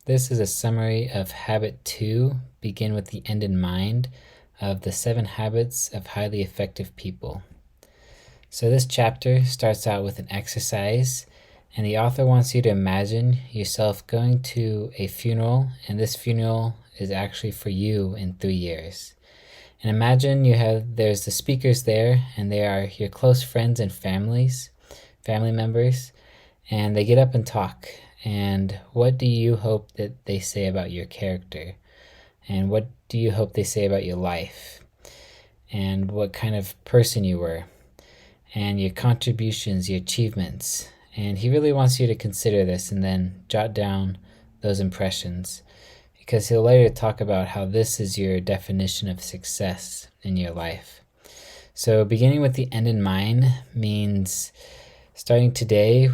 This is a summary of Habit 2, Begin with the End in Mind, of the 7 Habits of Highly Effective People. So this chapter starts out with an exercise, and the author wants you to imagine yourself going to a funeral, and this funeral is actually for you in 3 years. And imagine there's the speakers there, and they are your close friends and family members, and they get up and talk. And what do you hope that they say about your character? And what do you hope they say about your life? And what kind of person you were? And your contributions, your achievements. And he really wants you to consider this and then jot down those impressions, because he'll later talk about how this is your definition of success in your life. So beginning with the end in mind means starting today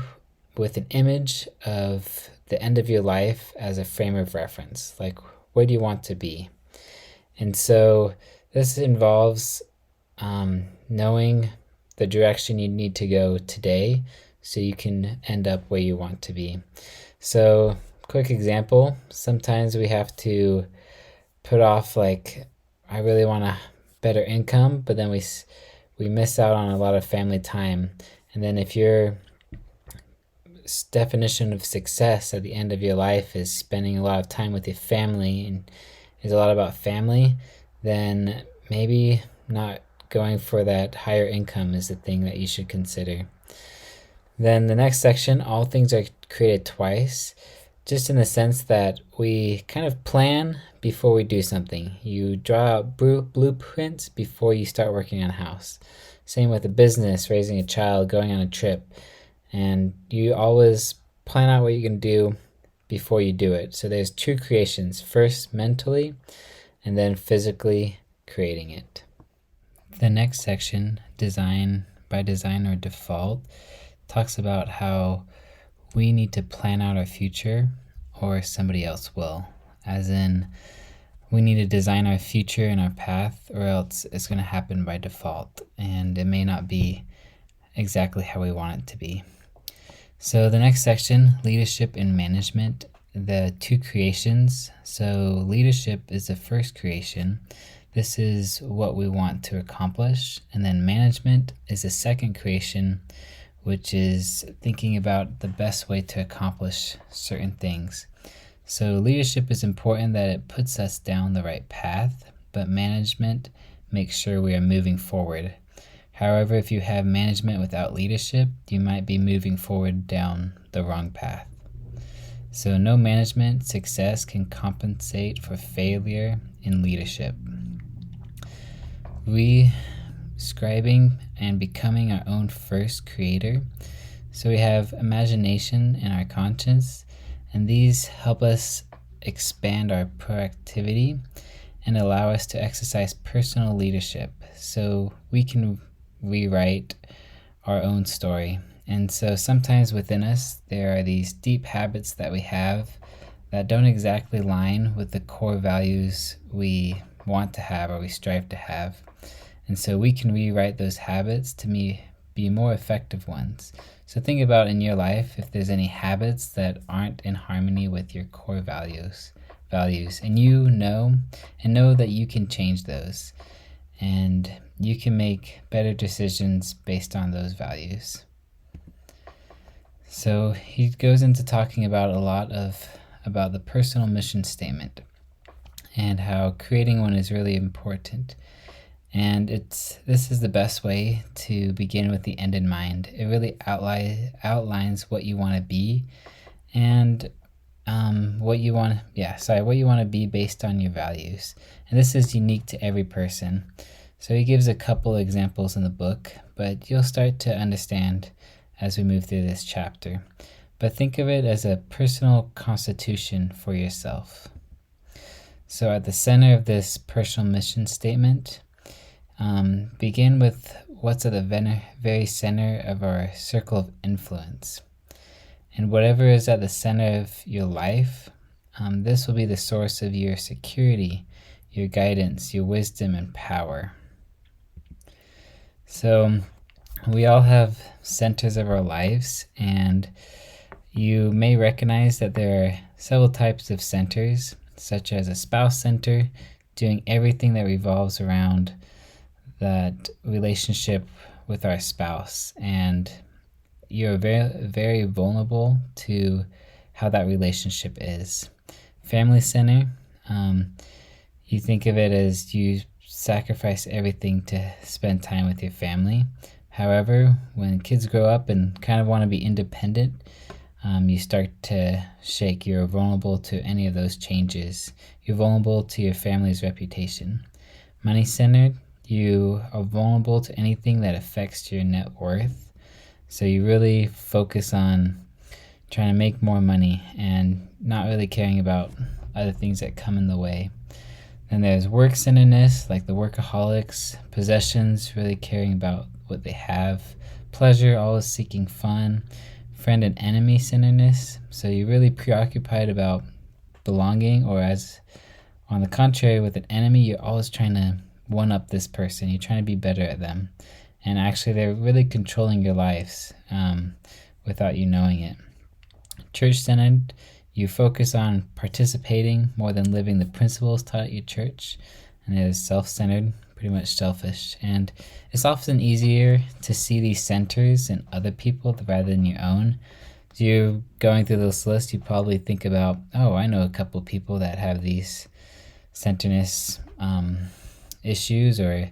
with an image of the end of your life as a frame of reference. Like, where do you want to be? And so this involves knowing the direction you need to go today so you can end up where you want to be. So, quick example, sometimes we have to put off, like, I really want a better income, but then we miss out on a lot of family time. And then if your definition of success at the end of your life is spending a lot of time with your family and is a lot about family, then maybe not going for that higher income is the thing that you should consider. Then the next section, all things are created twice, just in the sense that we kind of plan before we do something. You draw out blueprints before you start working on a house. Same with a business, raising a child, going on a trip. And you always plan out what you can do before you do it. So there's 2 creations, first mentally and then physically creating it. The next section, design by design or default, talks about how we need to plan out our future or somebody else will. As in, we need to design our future and our path, or else it's going to happen by default and it may not be exactly how we want it to be. So the next section, leadership and management, the 2 creations. So leadership is the first creation. This is what we want to accomplish. And then management is the second creation, which is thinking about the best way to accomplish certain things. So leadership is important that it puts us down the right path, but management makes sure we are moving forward. However, if you have management without leadership, you might be moving forward down the wrong path. So no management success can compensate for failure in leadership. We scribing and becoming our own first creator. So we have imagination and our conscience, and these help us expand our proactivity and allow us to exercise personal leadership so we can rewrite our own story. And so sometimes within us there are these deep habits that we have that don't exactly line with the core values we want to have or we strive to have. And so we can rewrite those habits to be more effective ones. So think about in your life if there's any habits that aren't in harmony with your core values, and you know that you can change those. And you can make better decisions based on those values. So he goes into talking about about the personal mission statement and how creating one is really important. And this is the best way to begin with the end in mind. It really outlines what you want to be and what you want to be based on your values. And this is unique to every person. So he gives a couple examples in the book, but you'll start to understand as we move through this chapter. But think of it as a personal constitution for yourself. So at the center of this personal mission statement, begin with what's at the very center of our circle of influence. And whatever is at the center of your life, this will be the source of your security, your guidance, your wisdom, and power. So we all have centers of our lives, and You may recognize that there are several types of centers, such as a spouse center, doing everything that revolves around that relationship with our spouse. And you're very, very vulnerable to how that relationship is. Family center, you think of it as you sacrifice everything to spend time with your family. However, when kids grow up and kind of want to be independent, you start to shake. You're vulnerable to any of those changes. You're vulnerable to your family's reputation. Money-centered, you are vulnerable to anything that affects your net worth. So you really focus on trying to make more money and not really caring about other things that come in the way. Then there's work-centeredness, like the workaholics, possessions, really caring about what they have, pleasure, always seeking fun, friend and enemy centeredness, so you're really preoccupied about belonging, or as on the contrary, with an enemy, you're always trying to one up this person, you're trying to be better at them, and actually they're really controlling your lives without you knowing it. Church-centered, you focus on participating more than living the principles taught at your church, and it is self-centered, pretty much selfish. And it's often easier to see these centers in other people rather than your own. So you're going through this list, you probably think about, oh, I know a couple people that have these centeredness issues, or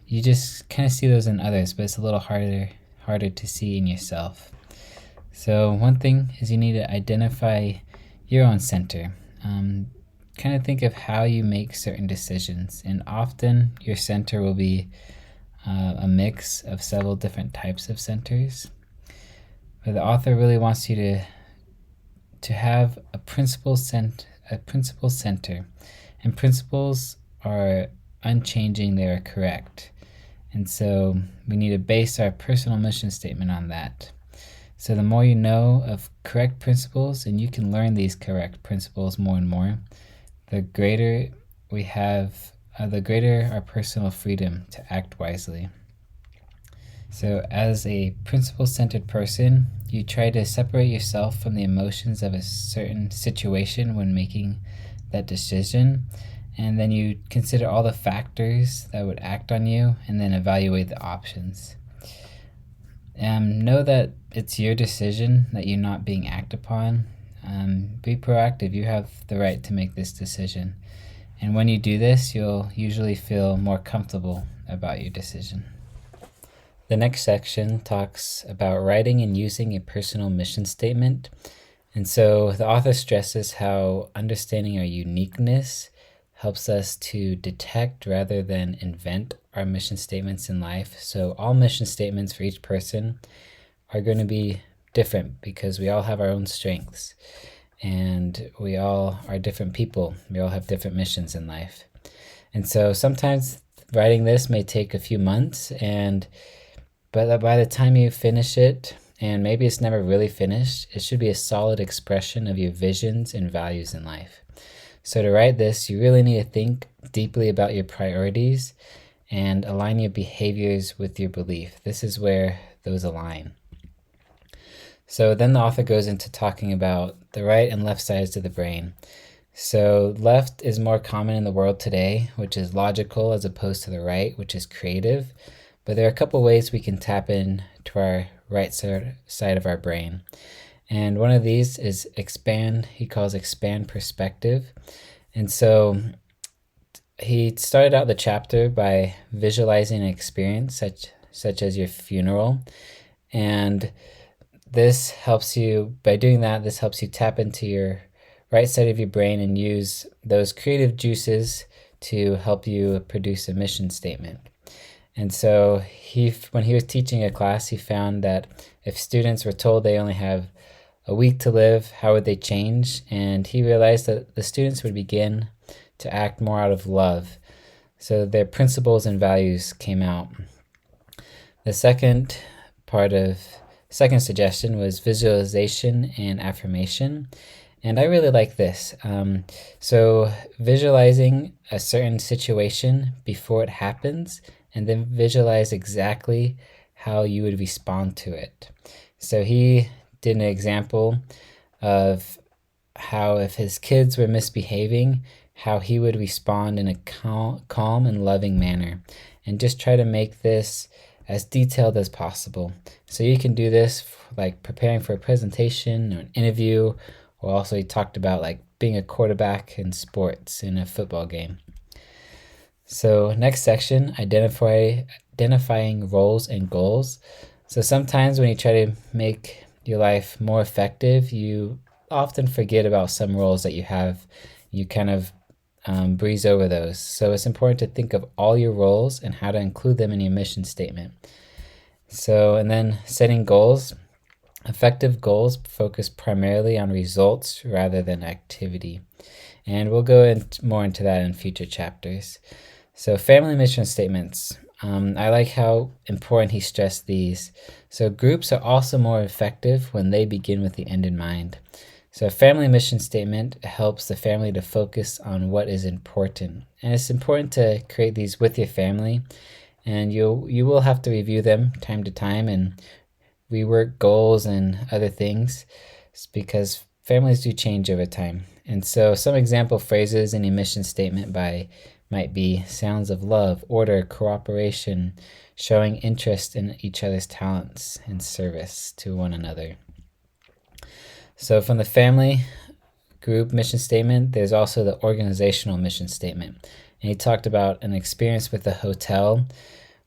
you just kind of see those in others, but it's a little harder to see in yourself. So one thing is you need to identify your own center. Kind of think of how you make certain decisions, and often your center will be a mix of several different types of centers. But the author really wants you to have a principle center, and principles are unchanging, they are correct. And so we need to base our personal mission statement on that. So the more you know of correct principles, and you can learn these correct principles more and more, the greater we have, the greater our personal freedom to act wisely. So as a principle-centered person, you try to separate yourself from the emotions of a certain situation when making that decision, and then you consider all the factors that would act on you, and then evaluate the options. Know that it's your decision, that you're not being acted upon. Be proactive. You have the right to make this decision. And when you do this, you'll usually feel more comfortable about your decision. The next section talks about writing and using a personal mission statement. And so the author stresses how understanding our uniqueness helps us to detect rather than invent our mission statements in life. So all mission statements for each person are going to be different because we all have our own strengths, and we all are different people. We all have different missions in life. And so sometimes writing this may take a few months, but by the time you finish it, and maybe it's never really finished, it should be a solid expression of your visions and values in life. So to write this, you really need to think deeply about your priorities and align your behaviors with your belief. This is where those align. So then the author goes into talking about the right and left sides of the brain. So left is more common in the world today, which is logical, as opposed to the right, which is creative. But there are a couple ways we can tap into our right side of our brain. And one of these is expand. He calls expand perspective. And so he started out the chapter by visualizing an experience such as your funeral. And this helps you, by doing that, this helps you tap into your right side of your brain and use those creative juices to help you produce a mission statement. And so when he was teaching a class, he found that if students were told they only have a week to live, how would they change? And he realized that the students would begin to act more out of love. So their principles and values came out. The second suggestion was visualization and affirmation. And I really like this. So visualizing a certain situation before it happens, and then visualize exactly how you would respond to it. So he did an example of how if his kids were misbehaving, how he would respond in a calm and loving manner, and just try to make this as detailed as possible. So you can do this like preparing for a presentation or an interview, or also he talked about like being a quarterback in sports in a football game. So next section, identifying roles and goals. So sometimes when you try to make your life more effective, you often forget about some roles that you have. You kind of breeze over those. So it's important to think of all your roles and how to include them in your mission statement. So, and then setting goals. Effective goals focus primarily on results rather than activity. And we'll go more into that in future chapters. So family mission statements. I like how important he stressed these. So groups are also more effective when they begin with the end in mind. So a family mission statement helps the family to focus on what is important. And it's important to create these with your family. And you will have to review them time to time and rework goals and other things because families do change over time. And so some example phrases in a mission statement might be sounds of love, order, cooperation, showing interest in each other's talents and service to one another. So from the family group mission statement, there's also the organizational mission statement. And he talked about an experience with a hotel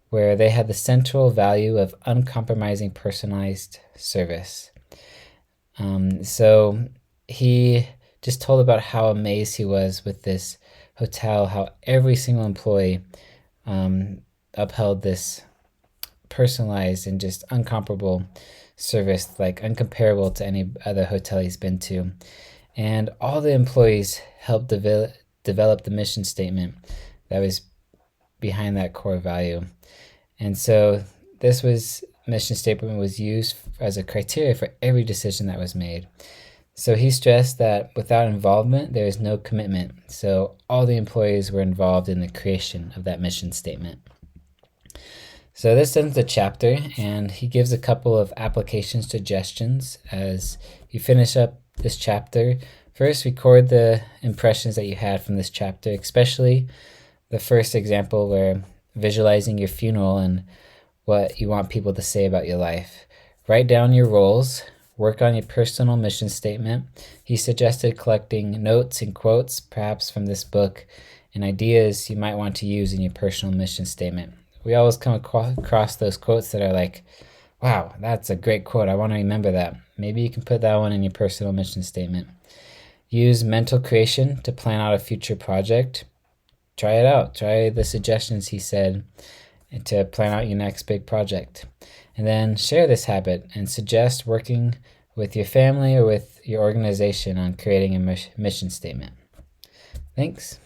where they had the central value of uncompromising personalized service. So he just told about how amazed he was with this hotel, how every single employee upheld this personalized and just uncomparable service, like uncomparable to any other hotel he's been to. And all the employees helped develop the mission statement that was behind that core value. And so this mission statement was used as a criteria for every decision that was made. So he stressed that without involvement, there is no commitment. So all the employees were involved in the creation of that mission statement. So this ends the chapter, and he gives a couple of application suggestions as you finish up this chapter. First, record the impressions that you had from this chapter, especially the first example where visualizing your funeral and what you want people to say about your life. Write down your roles. Work on your personal mission statement. He suggested collecting notes and quotes, perhaps from this book, and ideas you might want to use in your personal mission statement. We always come across those quotes that are like, wow, that's a great quote. I want to remember that. Maybe you can put that one in your personal mission statement. Use mental creation to plan out a future project. Try it out. Try the suggestions he said to plan out your next big project. And then share this habit and suggest working with your family or with your organization on creating a mission statement. Thanks.